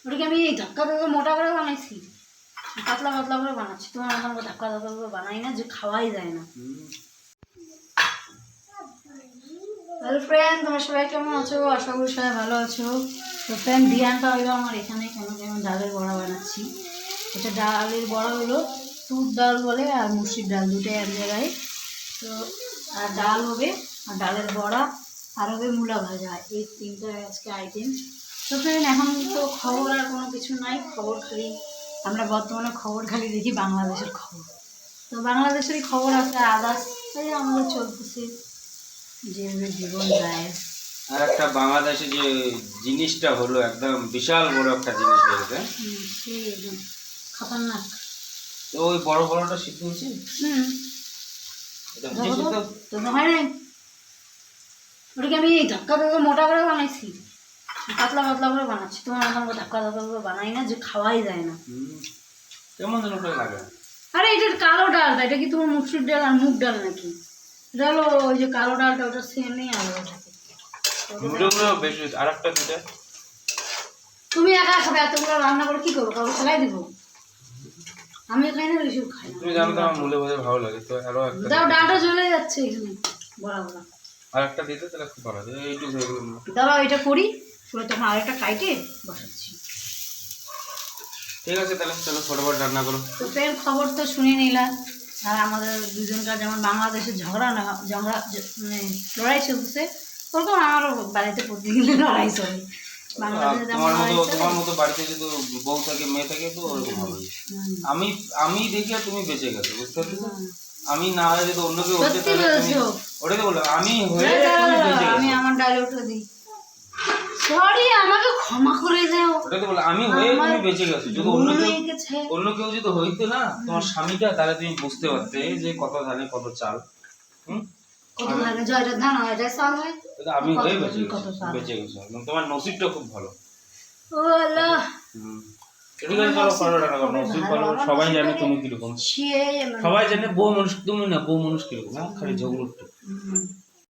ওটাকে আমি ধাক্কা ধাক্কা মোটা করে বানাইছি, পাতলা পাতলা করে বানাচ্ছি। তোমার আমার ধাক্কা ধাক্কা করে বানাই না, যে খাওয়াই যায় না। হ্যালো ফ্রেন্ড, তোমরা সবাই কেমন আছো? আশা করি সবাই ভালো আছো। তো ফ্রেন্ড, ধ্যানটা হইলো আমার এখানে, কেন কি আমি ডালের বড়া বানাচ্ছি। এটা ডালের বড়া হইলো তুর ডাল বলে আর মুসুর ডাল, দুটোই এক জায়গায়। তো আর ডাল হবে, আর ডালের বড়া, আর হবে মূলা ভাজা, এই তিনটা আজকে আইটেম। তো ফ্রেন্ড, এখন তো খবর আর কোনো কিছু নাই, খবর খালি আমরা বর্তমানে খবর খালি দেখি বাংলাদেশের খবর। তো বাংলাদেশেরই খবর আছে, আদার্স তাই আমাদের চলতেছে যেভাবে জীবন যায়। আর একটা বাংলাদেশে যে জিনিসটা হলো একদম বিশাল বড় একটা জিনিস হয়ে গেছে। সেই একদম খতরনাক। তো ওই বড় বড়টা সিদ্ধ হয়েছে। এটা হচ্ছে তো তো হয় নাই, ওটাকে আমি ধাক্কা ধাক্কা মোটা করে বানাইছি, পাতলা পাতলা করে বানাচ্ছি। তোমার আমার ধাক্কা ধাক্কা করে বানাই না, যে খাওয়াই যায় না। কেমন যেন ওটা লাগে। আরে এটা কালো ডালটা, এটা কি তোমার মুসুর ডাল আর মুগ ডাল নাকি? এটা হলো ওই যে কালো ডালটা, ওটা সেমই আলাদা থাকে। বেশ আর একটা দুটা তুমি একা খাবে, এতগুলো রান্না করে কি করবো? কাউকে খেলাই দেবো? আমি খাই না, বেশি খাই না। তুমি জানো তো আমার মূলে বোঝা ভালো লাগে, তো আরো একটা দাও, ডালটা চলে যাচ্ছে এখানে বড়া বড়া। আর একটা দিতে তাহলে খুব ভালো হয়। এইটুকু হয়ে গেল। দাঁড়াও, এটা করি, করে তখন আরেকটা কাইটে বসাচ্ছি। ঠিক আছে, তাহলে চলো ফটাফট রান্না করো। তো ফের খবর তো শুনে নিলাম। আর আমাদের দুজনকার যেমন বাংলাদেশে ঝগড়া না ঝগড়া মানে লড়াই চলতেছে, ওরকম আমারও বাড়িতে প্রতিদিন লড়াই চলে। বাংলাদেশে যেমন লড়াই চলে, তোমার মতো বাড়িতে যদি বউ থাকে মেয়ে থাকে তো ওরকম হবে। আমি দেখি আর তুমি বেঁচে গেছো, বুঝতে পারছো? আমি না হলে যদি অন্য কেউ হচ্ছে সত্যি বলছো? ওটাই তো বললাম, আমি হয়ে তুমি বেঁচে আমি গেছো। আমার ডায়লগটা দিই, সরি আমাকে ক্ষমা করে দাও। ওটাই তো বললাম, আমি হয়ে তুমি বেঁচে গেছো। যদি অন্য কেউ যদি হইতো না তোমার স্বামীটা, তাহলে তুমি বুঝতে পারতে যে কত ধানে কত চাল। কত লাগে জয়টার ধান হয়, এটা চাল হয়। আমি হয়ে বেঁচে গেছো একদম। তোমার নসিবটা খুব ভালো। ও আল্লাহ। ঠিক আছে, চলো ফলো রান্না করো। নসিব ভালো, সবাই জানে তুমি কিরকম। সবাই জানে বউ মানুষ, তুমি না বউ মানুষ কিরকম, খালি ঝগড়া।